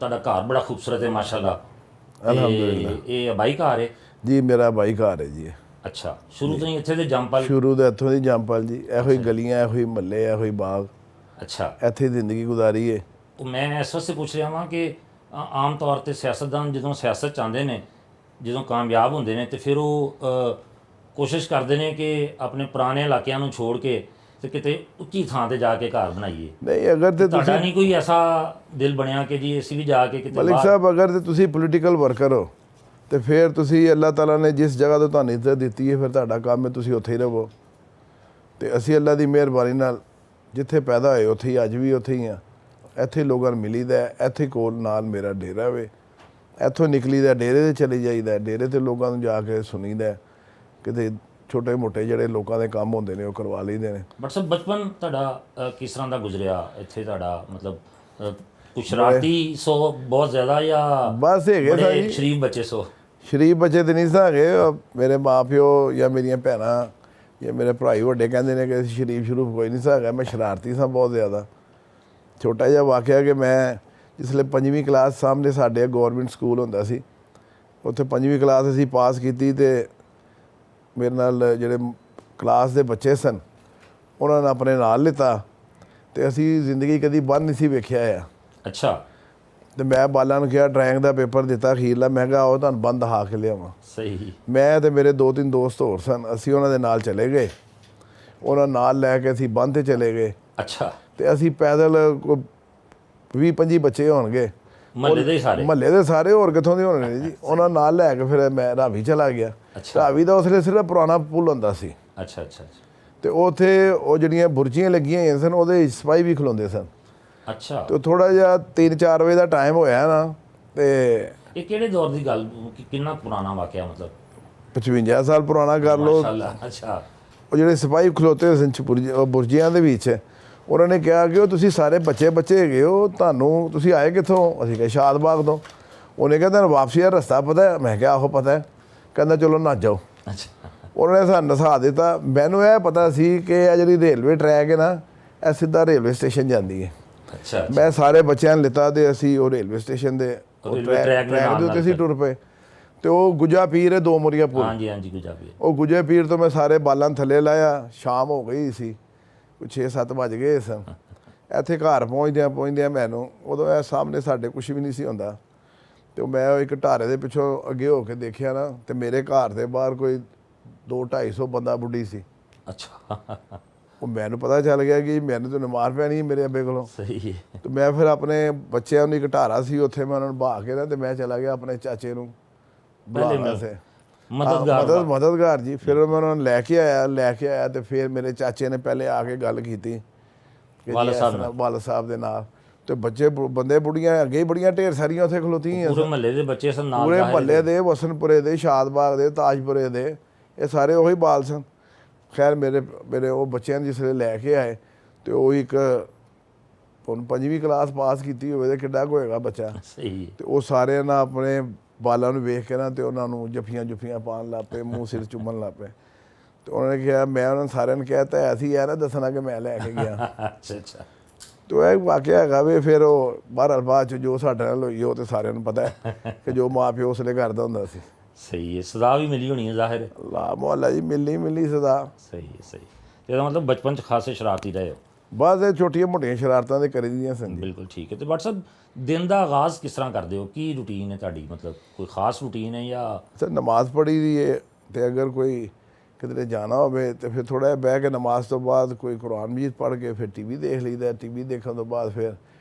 ਤੁਹਾਡਾ ਘਰ ਬੜਾ ਖੂਬਸੂਰਤ ਹੈ ਮਾਸ਼ਾਅੱਲਾ। ਅਲਹਮਦੁਲਿਲਾ। ਇਹ ਬਾਈ ਘਰ ਹੈ? ਜੀ ਮੇਰਾ ਬਾਈ ਘਰ ਹੈ ਜੀ। ਅੱਛਾ, ਸ਼ੁਰੂ ਤੋਂ ਹੀ ਇੱਥੇ ਦੇ ਜੰਮਪਲ? ਸ਼ੁਰੂ ਤੋਂ ਇੱਥੋਂ ਦੀ ਜੰਮਪਲ ਜੀ। ਇਹੋ ਹੀ ਗਲੀਆਂ, ਇਹੋ ਹੀ ਮਹੱਲੇ, ਇਹੋ ਹੀ ਬਾਗ, ਅੱਛਾ, ਇੱਥੇ ਜ਼ਿੰਦਗੀ ਗੁਜ਼ਾਰੀ ਹੈ। ਉਹ ਮੈਂ ਇਸ ਵਾਸਤੇ ਪੁੱਛ ਰਿਹਾ ਹਾਂ ਕਿ ਆਮ ਤੌਰ 'ਤੇ ਸਿਆਸਤਦਾਨ ਜਦੋਂ ਸਿਆਸਤ 'ਚ ਆਉਂਦੇ ਨੇ, ਜਦੋਂ ਕਾਮਯਾਬ ਹੁੰਦੇ ਨੇ, ਤੇ ਫਿਰ ਉਹ ਕੋਸ਼ਿਸ਼ ਕਰਦੇ ਨੇ ਕਿ ਆਪਣੇ ਪੁਰਾਣੇ ਇਲਾਕਿਆਂ ਨੂੰ ਛੋੜ ਕੇ ਤੇ ਕਿਤੇ ਉੱਚੀ ਥਾਂ ਤੇ ਜਾ ਕੇ ਘਰ ਬਣਾਈਏ। ਨਹੀਂ, ਅਗਰ ਤੇ ਤੁਹਾਡਾ ਤੁਸੀਂ ਨਹੀਂ ਕੋਈ ਐਸਾ ਦਿਲ ਬਣਿਆ ਕਿ ਜੀ ਅਸੀਂ ਵੀ ਜਾ ਕੇ ਕਿਤੇ ਮਲਿਕ ਸਾਹਿਬ, ਅਗਰ ਤੇ ਤੁਸੀਂ ਪੋਲੀਟੀਕਲ ਵਰਕਰ ਹੋ ਤੇ ਫਿਰ ਤੁਸੀਂ ਅੱਲਾਹ ਤਾਲਾ ਨੇ ਜਿਸ ਜਗ੍ਹਾ ਤੋਂ ਤੁਹਾਨੂੰ ਇੱਜ਼ਤ ਦਿੱਤੀ ਹੈ, ਫਿਰ ਤੁਹਾਡਾ ਕੰਮ ਹੈ ਤੁਸੀਂ ਉੱਥੇ ਹੀ ਰਹੋ। ਤੇ ਅਸੀਂ ਅੱਲਾ ਦੀ ਮਿਹਰਬਾਨੀ ਨਾਲ ਜਿੱਥੇ ਪੈਦਾ ਹੋਏ ਉੱਥੇ ਹੀ ਅੱਜ ਵੀ ਉੱਥੇ ਹੀ ਆ। ਇੱਥੇ ਲੋਕਾਂ ਨੂੰ ਮਿਲੀਦਾ, ਇੱਥੇ ਕੋਲ ਨਾਲ ਮੇਰਾ ਡੇਰਾ ਵੇ, ਇੱਥੋਂ ਨਿਕਲੀਦਾ ਡੇਰੇ 'ਤੇ ਚਲੇ ਜਾਈਦਾ, ਡੇਰੇ 'ਤੇ ਲੋਕਾਂ ਨੂੰ ਜਾ ਕੇ ਸੁਣੀਦਾ, ਕਿਤੇ ਛੋਟੇ ਮੋਟੇ ਜਿਹੜੇ ਲੋਕਾਂ ਦੇ ਕੰਮ ਹੁੰਦੇ ਨੇ ਉਹ ਕਰਵਾ ਲਈਦੇ ਨੇ। ਬਟ ਸਰ ਬਚਪਨ ਤੁਹਾਡਾ ਕਿਸ ਤਰ੍ਹਾਂ ਦਾ ਗੁਜ਼ਰਿਆ ਇੱਥੇ? ਤੁਹਾਡਾ ਮਤਲਬ ਕੁਛ ਸ਼ਰਾਰਤੀ ਸੋ ਬਹੁਤ ਜ਼ਿਆਦਾ ਜਾਂ ਬਸ ਹੈਗੇ ਸਾ ਜੀ ਸ਼ਰੀਫ ਬੱਚੇ ਸੋ? ਸ਼ਰੀਫ ਬੱਚੇ ਤੇ ਨਹੀਂ ਸਾਗੇ। ਮੇਰੇ ਮਾਂ ਪਿਓ ਜਾਂ ਮੇਰੀਆਂ ਭੈਣਾਂ ਜਾਂ ਮੇਰੇ ਭਰਾਈ ਵੱਡੇ ਕਹਿੰਦੇ ਨੇ ਕਿ ਸ਼ਰੀਫ ਸ਼ਰੂਫ ਕੋਈ ਨਹੀਂ ਸਾਗਾ। ਮੈਂ ਸ਼ਰਾਰਤੀ ਸਾਂ ਬਹੁਤ ਜ਼ਿਆਦਾ। ਛੋਟਾ ਜਿਹਾ ਵਾਕਿਆ ਕਿ ਮੈਂ ਜਿਸਲੇ 5ਵੀਂ ਕਲਾਸ ਸਾਹਮਣੇ ਸਾਡੇ ਗੌਰਮੈਂਟ ਸਕੂਲ ਹੁੰਦਾ ਸੀ, ਉੱਥੇ 5ਵੀਂ ਕਲਾਸ ਅਸੀਂ ਪਾਸ ਕੀਤੀ ਤੇ ਮੇਰੇ ਨਾਲ ਜਿਹੜੇ ਕਲਾਸ ਦੇ ਬੱਚੇ ਸਨ ਉਹਨਾਂ ਨੇ ਆਪਣੇ ਨਾਲ ਲਿੱਤਾ ਤੇ ਅਸੀਂ ਜ਼ਿੰਦਗੀ ਕਦੀ ਬੰਦ ਨਹੀਂ ਸੀ ਵੇਖਿਆ ਆ। ਅੱਛਾ। ਤੇ ਮੈਂ ਬਾਲਾਂ ਨੂੰ ਕਿਹਾ, ਡਰਾਇੰਗ ਦਾ ਪੇਪਰ ਦਿੱਤਾ ਅਖੀਰਲਾ, ਮੈਂ ਕਿਹਾ ਆਓ ਤੁਹਾਨੂੰ ਬੰਦ ਦਿਖਾ ਕੇ ਲਿਆਵਾਂ। ਸਹੀ। ਮੈਂ ਤੇ ਮੇਰੇ 2-3 ਦੋਸਤ ਹੋਰ ਸਨ, ਅਸੀਂ ਉਹਨਾਂ ਦੇ ਨਾਲ ਚਲੇ ਗਏ। ਉਹਨਾਂ ਨਾਲ ਲੈ ਕੇ ਅਸੀਂ ਬੰਦ 'ਤੇ ਚਲੇ ਗਏ। ਅੱਛਾ। ਤੇ ਅਸੀਂ ਪੈਦਲ 20-25 ਬੱਚੇ ਹੋਣਗੇ ਮਹੱਲੇ ਦੇ ਹੀ ਸਾਰੇ? ਮਹੱਲੇ ਦੇ ਸਾਰੇ, ਹੋਰ ਕਿੱਥੋਂ ਦੇ ਹੋਣੇ ਨੇ ਜੀ। ਉਹਨਾਂ ਨਾਲ ਲੈ ਕੇ ਫਿਰ ਮੈਂ ਰਾਵੀ ਚਲਾ ਗਿਆ। ਅੱਛਾ। ਰਾਵੀ ਦਾ ਉਸਲੇ ਸਿਰਫ ਪੁਰਾਣਾ ਪੁੱਲ ਹੁੰਦਾ ਸੀ। ਅੱਛਾ ਅੱਛਾ। ਤੇ ਉੱਥੇ ਉਹ ਜਿਹੜੀਆਂ ਬੁਰਜੀਆਂ ਲੱਗੀਆਂ ਹੋਈਆਂ ਸਨ, ਉਹਦੇ ਸਿਪਾਹੀ ਵੀ ਖਲੋਂਦੇ ਸਨ। ਅੱਛਾ। ਤੇ ਥੋੜਾ ਜਿਹਾ 3-4 ਵਜੇ ਦਾ ਟਾਈਮ ਹੋਇਆ ਨਾ, ਤੇ ਇਹ ਕਿਹੜੇ ਦੌਰ ਦੀ ਗੱਲ, ਕਿੰਨਾ ਪੁਰਾਣਾ ਵਾਕਿਆ ਮਤਲਬ? 55 ਸਾਲ ਪੁਰਾਣਾ ਕਰ ਲਓ। ਮਾਸ਼ਾਅੱਲਾ। ਅੱਛਾ। ਉਹ ਜਿਹੜੇ ਸਿਪਾਹੀ ਖਲੋਤੇ ਸਨ ਬੁਰਜੀਆਂ ਦੇ ਵਿੱਚ, ਉਹਨਾਂ ਨੇ ਕਿਹਾ ਕਿ ਉਹ ਤੁਸੀਂ ਸਾਰੇ ਬੱਚੇ ਹੈਗੇ ਹੋ, ਤੁਹਾਨੂੰ ਤੁਸੀਂ ਆਏ ਕਿੱਥੋਂ? ਅਸੀਂ ਕਿਹਾ ਸ਼ਾਦਬਾਗ ਤੋਂ। ਉਹਨੇ ਕਿਹਾ ਤੁਹਾਨੂੰ ਵਾਪਸੀ ਦਾ ਰਸਤਾ ਪਤਾ ਹੈ? ਮੈਂ ਕਿਹਾ ਆਹੋ ਪਤਾ ਹੈ। ਕਹਿੰਦਾ ਚਲੋ ਨੱਸ ਜਾਓ। ਅੱਛਾ। ਉਹਨਾਂ ਨੇ ਸਾਨੂੰ ਨਸਾ ਦਿੱਤਾ। ਮੈਨੂੰ ਇਹ ਪਤਾ ਸੀ ਕਿ ਇਹ ਜਿਹੜੀ ਰੇਲਵੇ ਟਰੈਕ ਹੈ ਨਾ, ਇਹ ਸਿੱਧਾ ਰੇਲਵੇ ਸਟੇਸ਼ਨ ਜਾਂਦੀ ਹੈ। ਅੱਛਾ। ਮੈਂ ਸਾਰੇ ਬੱਚਿਆਂ ਨੂੰ ਲਿੱਤਾ ਤੇ ਅਸੀਂ ਉਹ ਰੇਲਵੇ ਸਟੇਸ਼ਨ ਦੇ ਟਰੈਕ ਦੇ ਉੱਤੇ ਅਸੀਂ ਟੁਰ ਪਏ। ਤੇ ਉਹ ਗੁੱਜਾ ਪੀਰ ਹੈ, 2 ਮੁਰੀਆ ਪੁੱਲ। ਹਾਂਜੀ ਹਾਂਜੀ, ਗੁਜਾਬੀ। ਉਹ ਗੁੱਜੇ ਪੀਰ ਤੋਂ ਮੈਂ ਸਾਰੇ ਬਾਲਾਂ ਥੱਲੇ ਲਾਇਆ। ਸ਼ਾਮ ਹੋ ਗਈ ਸੀ, ਕੁਛ 6-7 ਵੱਜ ਗਏ ਸਨ। ਇੱਥੇ ਘਰ ਪਹੁੰਚਦਿਆਂ ਮੈਨੂੰ ਉਦੋਂ ਇਹ ਸਾਹਮਣੇ ਸਾਡੇ ਕੁਛ ਵੀ ਨਹੀਂ ਸੀ ਹੁੰਦਾ। ਤੇ ਮੈਂ ਇੱਕ ਢਾਰੇ ਦੇ ਪਿੱਛੋਂ ਅੱਗੇ ਹੋ ਕੇ ਦੇਖਿਆ ਨਾ, ਤੇ ਮੇਰੇ ਘਰ ਦੇ ਬਾਹਰ ਕੋਈ 200-250 ਬੰਦਾ ਬੁੱਢੀ ਸੀ। ਅੱਛਾ। ਉਹ ਮੈਨੂੰ ਪਤਾ ਚੱਲ ਗਿਆ ਕਿ ਮੈਨੂੰ ਤਾਂ ਮਾਰ ਪੈਣੀ ਮੇਰੇ ਅੱਬੇ ਕੋਲੋਂ। ਸਹੀ ਹੈ। ਤੇ ਮੈਂ ਫਿਰ ਆਪਣੇ ਬੱਚਿਆਂ ਨੂੰ ਇੱਕ ਢਾਰਾ ਸੀ ਉੱਥੇ ਮੈਂ ਉਹਨਾਂ ਨੂੰ ਬਹਾ ਕੇ ਨਾ, ਤੇ ਮੈਂ ਚਲਾ ਗਿਆ ਆਪਣੇ ਚਾਚੇ ਨੂੰ ਬੁਲਾਉਣ ਸੇ ਮਦਦਗਾਰ ਜੀ। ਫਿਰ ਮੈਂ ਉਹਨਾਂ ਨੂੰ ਲੈ ਕੇ ਆਇਆ ਤੇ ਫਿਰ ਮੇਰੇ ਚਾਚੇ ਨੇ ਪਹਿਲੇ ਆ ਕੇ ਗੱਲ ਕੀਤੀ ਵਾਲਾ ਸਾਹਿਬ ਦੇ ਨਾਲ। ਤੇ ਬੱਚੇ ਬੰਦੇ ਬੁੜੀਆਂ ਅੱਗੇ ਹੀ ਬੜੀਆਂ ਢੇਰ ਸਾਰੀਆਂ ਉੱਥੇ ਖਲੋਤੀਆਂ। ਪੂਰੇ ਮਹੱਲੇ ਦੇ ਬੱਚੇ ਸਨ ਨਾਲ? ਪੂਰੇ ਮਹੱਲੇ ਦੇ, ਵਸਨਪੁਰੇ ਦੇ, ਸ਼ਾਦਬਾਗ ਦੇ, ਤਾਜਪੁਰੇ ਦੇ, ਇਹ ਸਾਰੇ ਉਹੀ ਬਾਲ ਸਨ। ਖੈਰ ਮੇਰੇ ਉਹ ਬੱਚਿਆਂ ਨੂੰ ਜਿਸਲੇ ਲੈ ਕੇ ਆਏ ਤੇ ਉਹ ਇੱਕ ਹੁਣ 5ਵੀਂ ਕਲਾਸ ਪਾਸ ਕੀਤੀ ਹੋਵੇ ਤੇ ਕਿੱਡਾ ਕੁ ਹੋਏਗਾ ਬੱਚਾ। ਸਹੀ। ਤੇ ਉਹ ਸਾਰਿਆਂ ਨਾਲ ਆਪਣੇ ਬਾਲਾਂ ਨੂੰ ਵੇਖ ਕੇ ਨਾ ਤੇ ਉਹਨਾਂ ਨੂੰ ਜੱਫੀਆਂ ਪਾਉਣ ਲੱਗ ਪਏ, ਮੂੰਹ ਸਿਰ ਚੁੰਮਣ ਲੱਗ ਪਏ। ਤੇ ਉਹਨਾਂ ਨੇ ਕਿਹਾ, ਮੈਂ ਉਹਨਾਂ ਸਾਰਿਆਂ ਨੂੰ ਕਿਹਾ ਤਾਂ ਐਸੀ ਹੈ ਨਾ ਦੱਸਣਾ ਕਿ ਮੈਂ ਲੈ ਕੇ ਗਿਆ। ਅੱਛਾ ਅੱਛਾ। ਤੇ ਇਹ ਵਾਕਿਆ ਹੈਗਾ ਵੀ ਫਿਰ ਉਹ ਬਹਰਹਾਲ ਬਾਅਦ 'ਚ ਜੋ ਸਾਡੇ ਨਾਲ ਹੋਈ ਉਹ ਤੇ ਸਾਰਿਆਂ ਨੂੰ ਪਤਾ ਹੈ ਕਿ ਜੋ ਮਾਂ ਪਿਓ ਉਸਲੇ ਕਰਦਾ ਹੁੰਦਾ ਸੀ। ਸਹੀ ਹੈ। ਸਜ਼ਾ ਵੀ ਮਿਲੀ ਹੋਣੀ ਹੈ ਜ਼ਾਹਿਰ? ਅੱਲਾ ਮੁਹੱਲਾ ਜੀ, ਮਿਲੀ ਸਦਾ। ਸਹੀ ਹੈ ਸਹੀ। ਇਹਦਾ ਮਤਲਬ ਬਚਪਨ 'ਚ ਖਾਸੇ ਸ਼ਰਾਰਤੀ ਰਹੇ ਹੋ? ਬਸ ਇਹ ਛੋਟੀਆਂ ਮੋਟੀਆਂ ਸ਼ਰਾਰਤਾਂ ਤੇ ਕਰੀ ਦੀਆਂ ਸਨ। ਬਿਲਕੁਲ ਠੀਕ ਹੈ। ਤੇ ਬਟ ਸਾਹਿਬ ਦਿਨ ਦਾ ਆਗਾਜ਼ ਕਿਸ ਤਰ੍ਹਾਂ ਕਰਦੇ ਹੋ? ਕੀ ਰੂਟੀਨ ਹੈ ਤੁਹਾਡੀ? ਮਤਲਬ ਕੋਈ ਖਾਸ ਰੂਟੀਨ ਹੈ ਜਾਂ? ਸਰ ਨਮਾਜ਼ ਪੜ੍ਹੀ ਦੀ ਹੈ, ਤੇ ਅਗਰ ਕੋਈ ਕਿਧਰੇ ਜਾਣਾ ਹੋਵੇ ਤੇ ਫਿਰ ਥੋੜ੍ਹਾ ਜਿਹਾ ਬਹਿ ਕੇ ਨਮਾਜ਼ ਤੋਂ ਬਾਅਦ ਕੋਈ ਕੁਰਾਨ ਮਜੀਦ ਪੜ੍ਹ ਕੇ ਫਿਰ TV ਦੇਖ ਲਈਦਾ। TV ਦੇਖਣ ਤੋਂ ਬਾਅਦ ਫਿਰ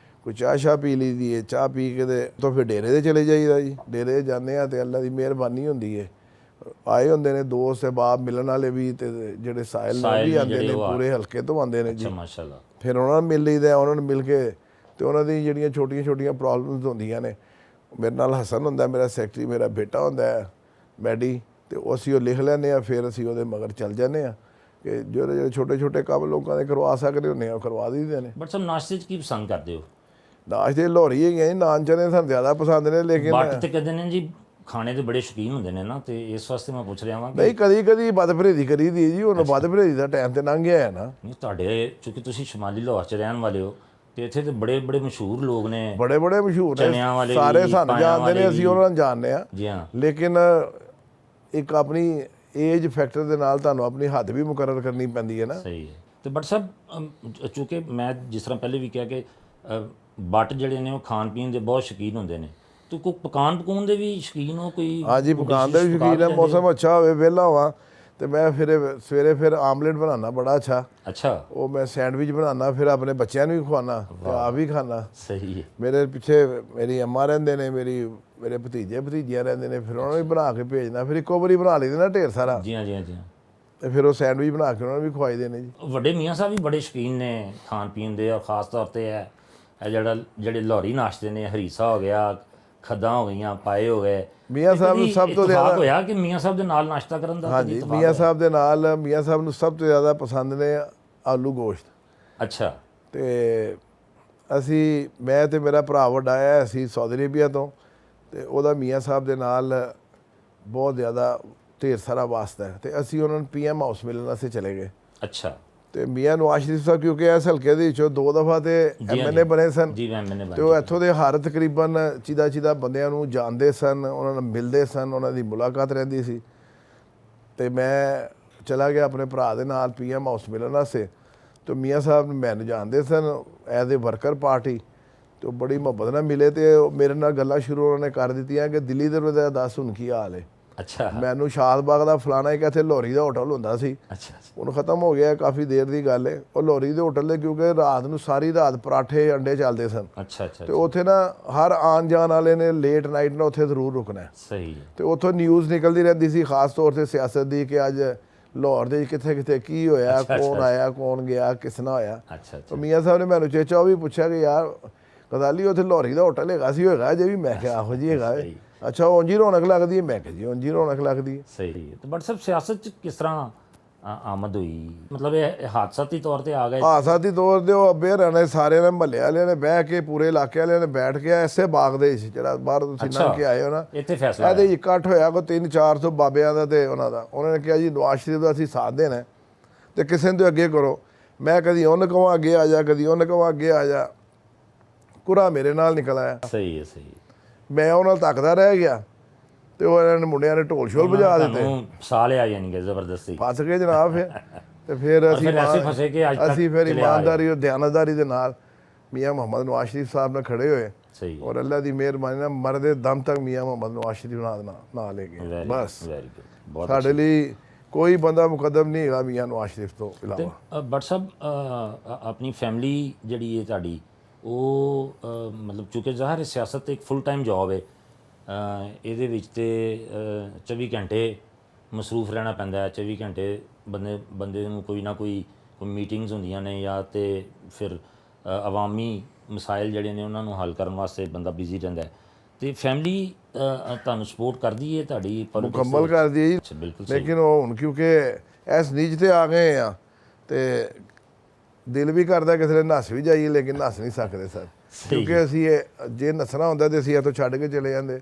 ਕੋਈ ਚਾਹ ਪੀ ਲਈਦੀ ਹੈ। ਚਾਹ ਪੀ ਕੇ ਤੇ ਫਿਰ ਡੇਰੇ 'ਤੇ ਚਲੇ ਜਾਈਦਾ ਜੀ। ਡੇਰੇ ਜਾਂਦੇ ਹਾਂ ਤੇ ਅੱਲਾ ਦੀ ਮਿਹਰਬਾਨੀ ਹੁੰਦੀ ਹੈ, ਆਏ ਹੁੰਦੇ ਨੇ ਦੋਸਤ ਅਹਿਬਾਬ ਮਿਲਣ ਵਾਲੇ ਵੀ, ਤੇ ਜਿਹੜੇ ਸਾਹਿਲ ਨੇ ਵੀ ਆਉਂਦੇ ਨੇ, ਪੂਰੇ ਹਲਕੇ ਤੋਂ ਆਉਂਦੇ ਨੇ ਜੀ। ਮਾਸ਼ਾਅੱਲਾ। ਫਿਰ ਉਹਨਾਂ ਨੂੰ ਮਿਲ ਲਈਦਾ। ਉਹਨਾਂ ਨੂੰ ਮਿਲ ਕੇ ਤੇ ਉਹਨਾਂ ਦੀ ਜਿਹੜੀਆਂ ਛੋਟੀਆਂ ਪ੍ਰੋਬਲਮਸ ਹੁੰਦੀਆਂ ਨੇ, ਮੇਰੇ ਨਾਲ ਹਸਨ ਹੁੰਦਾ ਮੇਰਾ ਸੈਕਟਰੀ, ਮੇਰਾ ਬੇਟਾ ਹੁੰਦਾ ਮੈਡੀ, ਤੇ ਅਸੀਂ ਉਹ ਲਿਖ ਲੈਂਦੇ ਹਾਂ। ਫਿਰ ਅਸੀਂ ਉਹਦੇ ਮਗਰ ਚੱਲ ਜਾਂਦੇ ਹਾਂ ਕਿ ਜਿਹੜੇ ਛੋਟੇ ਕੰਮ ਲੋਕਾਂ ਦੇ ਕਰਵਾ ਸਕਦੇ ਹੁੰਦੇ ਆ ਉਹ ਕਰਵਾ ਦਈਦੇ ਨੇ। ਬਟ ਸਭ ਨਾਸ਼ਤੇ 'ਚ ਕੀ ਪਸੰਦ ਕਰਦੇ ਹੋ? ਨਾਸ਼ਤੇ ਲੋਹਰੀ ਹੈਗੀਆਂ ਜੀ, ਨਾਨ ਚਨੇ ਸਾਨੂੰ ਜ਼ਿਆਦਾ ਪਸੰਦ ਨੇ। ਲੇਕਿਨ ਬਟ ਤੇ ਕਹਿੰਦੇ ਨੇ ਜੀ ਖਾਣੇ ਦੇ ਬੜੇ ਸ਼ੌਕੀਨ ਹੁੰਦੇ ਨੇ ਨਾ, ਤੇ ਇਸ ਵਾਸਤੇ ਮੈਂ ਪੁੱਛ ਰਿਹਾ ਹਾਂ ਨਹੀਂ, ਕਦੀ ਬਦਪਰੇਜ਼ੀ ਕਰੀ ਦੀ ਜੀ। ਹੁਣ ਬਦਪਰੇਜ਼ੀ ਦਾ ਟਾਈਮ ਤੇ ਲੰਘ ਗਿਆ ਹੈ ਨਾ। ਨਹੀਂ ਤੁਹਾਡੇ, ਕਿਉਂਕਿ ਤੁਸੀਂ ਸ਼ਮਾਲੀ ਲਾਹੌਰ 'ਚ ਰਹਿਣ ਵਾਲੇ ਹੋ, ਤੇ ਇੱਥੇ ਤੇ ਬੜੇ ਬੜੇ ਮਸ਼ਹੂਰ ਲੋਕ ਨੇ। ਬੜੇ ਬੜੇ ਮਸ਼ਹੂਰ ਚਨਿਆਂ ਨੇ, ਵਾਲੇ ਸਾਰੇ ਵੀ, ਸਾਨੂੰ ਪਾਇਆਂ ਜਾਣਦੇ ਨੇ, ਵਾਲੇ ਅਸੀਂ ਵੀ। ਉਹਨਾਂ ਨੂੰ ਜਾਣਦੇ ਆ। ਜੀ ਹਾਂ। ਲੇਕਿਨ ਇੱਕ ਆਪਣੀ ਏਜ ਫੈਕਟਰ ਦੇ ਨਾਲ ਤੁਹਾਨੂੰ ਆਪਣੀ ਹੱਦ ਵੀ ਮੁਕਰਰ ਕਰਨੀ ਪੈਂਦੀ ਹੈ ਨਾ। ਸਹੀ ਹੈ। ਤੇ ਬਟ ਸਾਹਿਬ ਚੂੰਕਿ ਮੈਂ ਜਿਸ ਤਰ੍ਹਾਂ ਪਹਿਲੇ ਵੀ ਕਿਹਾ ਕਿ ਬੱਟ ਜਿਹੜੇ ਨੇ ਉਹ ਖਾਣ ਪੀਣ ਦੇ ਬਹੁਤ ਸ਼ੌਕੀਨ ਹੁੰਦੇ ਨੇ, ਤੇ ਕੋਈ ਪਕਾਉਣ ਦੇ ਵੀ ਸ਼ੌਕੀਨ ਹੋ ਕੋਈ? ਹਾਂਜੀ, ਪਕਾਉਣ ਦਾ ਵੀ ਸ਼ੌਕੀਨ ਹੈ। ਮੌਸਮ ਅੱਛਾ ਹੋਵੇ, ਵਿਹਲਾ ਹੋਵਾਂ ਤੇ ਮੈਂ ਸਵੇਰੇ ਫਿਰ ਆਮਲੇਟ ਬਣਾਉਣਾ ਬੜਾ ਅੱਛਾ। ਅੱਛਾ। ਉਹ ਮੈਂ ਸੈਂਡਵਿਚ ਬਣਾਉਣਾ, ਫਿਰ ਆਪਣੇ ਬੱਚਿਆਂ ਨੂੰ ਵੀ ਖਵਾਉਣਾ ਤੇ ਆਪ ਵੀ ਖਾਣਾ। ਸਹੀ ਹੈ। ਮੇਰੇ ਪਿੱਛੇ ਮੇਰੀ ਅੰਮਾ ਰਹਿੰਦੇ ਨੇ, ਮੇਰੇ ਭਤੀਜੇ ਭਤੀਜੀਆਂ ਰਹਿੰਦੇ ਨੇ, ਫਿਰ ਉਹਨਾਂ ਨੂੰ ਵੀ ਬਣਾ ਕੇ ਭੇਜਣਾ। ਫਿਰ ਇੱਕੋ ਵਾਰੀ ਬਣਾ ਲਈਦੇ ਨਾ ਢੇਰ ਸਾਰਾ, ਜੀ ਹਾਂ, ਜੀ ਹਾਂ, ਜੀ ਹਾਂ। ਤੇ ਫਿਰ ਉਹ ਸੈਂਡਵਿਚ ਬਣਾ ਕੇ ਉਹਨਾਂ ਨੂੰ ਵੀ ਖਵਾਈਦੇ ਨੇ ਜੀ। ਵੱਡੇ ਮੀਆਂ ਸਾਹਿਬ ਵੀ ਬੜੇ ਸ਼ੌਕੀਨ ਨੇ ਖਾਣ ਪੀਣ ਦੇ, ਔਰ ਖ਼ਾਸ ਤੌਰ ਤੇ ਇਹ ਜਿਹੜੇ ਲਾਹੌਰੀ ਨਾਸ਼ਤੇ ਨੇ, ਹਰੀਸਾ ਹੋ ਗਿਆ, ਖੱਦਾਂ ਹੋ ਗਈਆਂ, ਪਾਏ ਹੋ ਗਏ। ਮੀਆਂ ਸਾਹਿਬ ਨੂੰ ਸਭ ਤੋਂ ਜ਼ਿਆਦਾ ਹੋਇਆ ਕਿ ਮੀਆਂ ਸਾਹਿਬ ਦੇ ਨਾਲ ਨਾਸ਼ਤਾ ਕਰਨ ਦਾ? ਹਾਂਜੀ, ਮੀਆਂ ਸਾਹਿਬ ਦੇ ਨਾਲ ਮੀਆਂ ਸਾਹਿਬ ਨੂੰ ਸਭ ਤੋਂ ਜ਼ਿਆਦਾ ਪਸੰਦ ਨੇ ਆਲੂ ਗੋਸ਼ਤ। ਅੱਛਾ। ਤੇ ਮੈਂ ਤੇ ਮੇਰਾ ਭਰਾ ਵੱਡਾ ਆਇਆ, ਅਸੀਂ ਸਾਊਦੀ ਅਰੇਬੀਆ ਤੋਂ, ਤੇ ਉਹਦਾ ਮੀਆਂ ਸਾਹਿਬ ਦੇ ਨਾਲ ਬਹੁਤ ਜ਼ਿਆਦਾ ਢੇਰ ਸਾਰਾ ਵਾਸਤਾ ਹੈ। ਤੇ ਅਸੀਂ ਉਹਨਾਂ ਨੂੰ PM ਹਾਊਸ ਮਿਲਣ ਵਾਸਤੇ ਚਲੇ ਗਏ। ਅੱਛਾ। ਤੇ ਮੀਆਂ ਨਵਾਜ਼ ਸ਼ਰੀਫ ਸਾਹਿਬ ਕਿਉਂਕਿ ਇਸ ਹਲਕੇ ਦੇ ਵਿੱਚੋਂ 2 ਦਫਾ ਤੇ MLA ਬਣੇ ਸਨ। ਜੀ, MLA ਬਣੇ। ਤੇ ਉਹ ਇੱਥੋਂ ਦੇ ਹਰ ਤਕਰੀਬਨ ਚੀਦਾ ਬੰਦਿਆਂ ਨੂੰ ਜਾਣਦੇ ਸਨ, ਉਹਨਾਂ ਨਾਲ ਮਿਲਦੇ ਸਨ, ਉਹਨਾਂ ਦੀ ਮੁਲਾਕਾਤ ਰਹਿੰਦੀ ਸੀ। ਤੇ ਮੈਂ ਚਲਾ ਗਿਆ ਆਪਣੇ ਭਰਾ ਦੇ ਨਾਲ PM ਹਾਊਸ ਮਿਲਣ ਵਾਸਤੇ। ਤੇ ਮੀਆਂ ਸਾਹਿਬ ਮੈਨੂੰ ਜਾਣਦੇ ਸਨ ਐਜ਼ ਏ ਵਰਕਰ ਪਾਰਟੀ, ਤੇ ਉਹ ਬੜੀ ਮੁਹੱਬਤ ਨਾਲ ਮਿਲੇ ਤੇ ਮੇਰੇ ਨਾਲ ਗੱਲਾਂ ਸ਼ੁਰੂ ਉਹਨਾਂ ਨੇ ਕਰ ਦਿੱਤੀਆਂ ਕਿ ਦਿੱਲੀ ਦੇ ਦਾ ਦੱਸ ਹੁਣ ਕੀ ਹਾਲ ਹੈ। ਅੱਛਾ। ਮੈਨੂੰ ਸ਼ਾਦਬਾਗ ਦਾ ਫਲਾਣਾ ਇੱਕ ਇੱਥੇ ਲਾਹੌਰੀ ਦਾ ਹੋਟਲ ਹੁੰਦਾ ਸੀ, ਅੱਛਾ। ਹੁਣ ਖਤਮ ਹੋ ਗਿਆ, ਕਾਫੀ ਦੇਰ ਦੀ ਗੱਲ ਹੈ। ਉਹ ਲਾਹੌਰੀ ਦੇ ਹੋਟਲ ਦੇ ਕਿਉਂਕਿ ਰਾਤ ਨੂੰ ਸਾਰੀ ਰਾਤ ਪਰਾਠੇ ਅੰਡੇ ਚੱਲਦੇ ਸਨ। ਅੱਛਾ, ਅੱਛਾ। ਤੇ ਉੱਥੇ ਨਾ ਹਰ ਆਉਣ ਜਾਣ ਵਾਲੇ ਨੇ ਲੇਟ ਨਾਈਟ ਨਾਲ ਉੱਥੇ ਜ਼ਰੂਰ ਰੁਕਣਾ। ਸਹੀ ਹੈ। ਤੇ ਉੱਥੋਂ ਨਿਊਜ਼ ਨਿਕਲਦੀ ਰਹਿੰਦੀ ਸੀ, ਖਾਸ ਤੌਰ ਤੇ ਸਿਆਸਤ ਦੀ, ਕਿ ਅੱਜ ਲਾਹੌਰ ਦੇ ਕਿੱਥੇ ਕਿੱਥੇ ਕੀ ਹੋਇਆ, ਕੌਣ ਆਇਆ, ਕੌਣ ਗਿਆ, ਕਿਸ ਨਾਲ ਹੋਇਆ। ਅੱਛਾ। ਤਾਂ ਮੀਆਂ ਸਾਹਿਬ ਨੇ ਮੈਨੂੰ ਚੇਚਾ ਉਹ ਵੀ ਪੁੱਛਿਆ ਕਿ ਯਾਰ ਗਦਾਲੀ ਉੱਥੇ ਲਾਹੌਰੀ ਦਾ ਹੋਟਲ ਹੈਗਾ ਸੀ, ਹੋਏਗਾ ਅਜੇ ਵੀ? ਮੈਂ ਕਿਹਾ ਆਹੋ ਜੀ ਹੈਗਾ। ਅੱਛਾ, ਉਂਝ ਹੀ ਰੌਣਕ ਲੱਗਦੀ ਹੈ? ਮੈਂ ਕਿਹਾ ਜੀ ਉਂਝ ਹੀ ਰੌਣਕ ਲੱਗਦੀ ਹੈ। ਸਹੀ ਹੈ। ਤੇ ਬਟ ਸਾਹਿਬ ਸਿਆਸਤ 'ਚ ਕਿਸ ਤਰ੍ਹਾਂ ਆਮਦ ਹੋਈ? ਮਤਲਬ ਇਹ ਹਾਦਸਾਤੀ ਤੌਰ ਤੇ ਆ ਗਏ? ਹਾਦਸਾਤੀ ਤੌਰ ਤੇ ਉਹ ਅੱਬੇ ਹਰਾਂ ਨੇ, ਸਾਰਿਆਂ ਨੇ, ਮਹੱਲੇ ਵਾਲਿਆਂ ਨੇ ਬਹਿ ਕੇ, ਪੂਰੇ ਇਲਾਕੇ ਵਾਲਿਆਂ ਨੇ ਬੈਠ ਕੇ ਐਸੇ ਬਾਗ ਦੇ ਵਿੱਚ ਜਿਹੜਾ ਬਾਹਰ ਤੁਸੀਂ ਲੰਘ ਕੇ ਆਏ ਹੋ ਨਾ, ਇੱਥੇ ਫੈਸਲਾ ਇਹਦੇ ਇਕੱਠ ਹੋਇਆ ਕੋਈ 300-400 ਬਾਬਿਆਂ ਦਾ ਤੇ ਉਹਨਾਂ ਦਾ। ਉਹਨਾਂ ਨੇ ਕਿਹਾ ਜੀ ਨਵਾਜ਼ ਸ਼ਰੀਫ ਦਾ ਅਸੀਂ ਸਾਥ ਦੇਣਾ ਤੇ ਕਿਸੇ ਨੂੰ ਅੱਗੇ ਕਰੋ। ਮੈਂ ਕਦੀ ਉਹਨੂੰ ਕਹਾਂ ਅੱਗੇ ਆ ਜਾ, ਕਦੀ ਉਹਨੂੰ ਕਹਾਂ ਅੱਗੇ ਆ ਜਾ। ਕੁਰਾ ਮੇਰੇ ਨਾਲ ਨਿਕਲ ਆਇਆ। ਸਹੀ ਹੈ। ਸਹੀ ਹੈ। ਮੈਂ ਉਹਨਾਂ ਨਾਲ ਤੱਕਦਾ ਰਹਿ ਗਿਆ ਤੇ ਉਹ ਇਹਨਾਂ ਨੇ ਮੁੰਡਿਆਂ ਨੇ ਢੋਲ ਸ਼ੋਲ ਵਜਾ ਦਿੱਤੇ। ਫਸਾ ਲਿਆ ਯਾਨੀ ਕਿ ਜ਼ਬਰਦਸਤੀ? ਫਸ ਗਏ ਜਨਾਬ। ਫਿਰ ਤੇ ਫਿਰ ਅਸੀਂ ਫਿਰ ਇਮਾਨਦਾਰੀ ਔਰ ਦਿਆਨਤਦਾਰੀ ਦੇ ਨਾਲ ਮੀਆਂ ਮੁਹੰਮਦ ਨਵਾਜ਼ ਸ਼ਰੀਫ ਸਾਹਿਬ ਨਾਲ ਖੜੇ ਹੋਏ। ਸਹੀ। ਔਰ ਅੱਲਾ ਦੀ ਮਿਹਰਬਾਨੀ ਨਾਲ ਮਰਦੇ ਦਮ ਤੱਕ ਮੀਆਂ ਮੁਹੰਮਦ ਨਵਾਜ਼ ਸ਼ਰੀਫ ਨਾਲ ਲੈ ਗਏ। ਬਸ ਸਾਡੇ ਲਈ ਕੋਈ ਬੰਦਾ ਮੁਕੱਦਮ ਨਹੀਂ ਹੈਗਾ ਮੀਆਂ ਨਵਾਜ਼ ਸ਼ਰੀਫ ਤੋਂ ਇਲਾਵਾ। ਬਟ ਸਾਹਿਬ ਆਪਣੀ ਫੈਮਿਲੀ ਜਿਹੜੀ ਹੈ ਤੁਹਾਡੀ, ਉਹ ਮਤਲਬ ਚੂੰਕਿ ਜ਼ਾਹਰ ਹੈ ਸਿਆਸਤ ਇੱਕ ਫੁੱਲ ਟਾਈਮ ਜੋਬ ਹੈ, ਇਹਦੇ ਵਿੱਚ ਤੇ 24 ਘੰਟੇ ਮਸਰੂਫ ਰਹਿਣਾ ਪੈਂਦਾ ਹੈ। 24 ਘੰਟੇ ਬੰਦੇ ਨੂੰ ਕੋਈ ਨਾ ਕੋਈ ਮੀਟਿੰਗਸ ਹੁੰਦੀਆਂ ਨੇ, ਜਾਂ ਤੇ ਫਿਰ ਅਵਾਮੀ ਮਸਾਇਲ ਜਿਹੜੇ ਨੇ ਉਹਨਾਂ ਨੂੰ ਹੱਲ ਕਰਨ ਵਾਸਤੇ ਬੰਦਾ ਬਿਜ਼ੀ ਰਹਿੰਦਾ ਹੈ। ਤੇ ਫੈਮਿਲੀ ਤੁਹਾਨੂੰ ਸਪੋਰਟ ਕਰਦੀ ਹੈ ਤੁਹਾਡੀ? ਮੁਕੰਮਲ ਕਰਦੀ ਹੈ ਜੀ। ਬਿਲਕੁਲ। ਲੇਕਿਨ ਉਹ ਹੁਣ ਕਿਉਂਕਿ ਇਸ ਨੀਚ ਤੇ ਆ ਗਏ ਆ ਤੇ ਦਿਲ ਵੀ ਕਰਦਾ ਕਿਸੇ ਨੇ ਨੱਸ ਵੀ ਜਾਈਏ, ਲੇਕਿਨ ਨੱਸ ਨਹੀਂ ਸਕਦੇ ਸਰ, ਕਿਉਂਕਿ ਅਸੀਂ ਜੇ ਨੱਸਣਾ ਹੁੰਦਾ ਤੇ ਅਸੀਂ ਇੱਥੋਂ ਛੱਡ ਕੇ ਚਲੇ ਜਾਂਦੇ।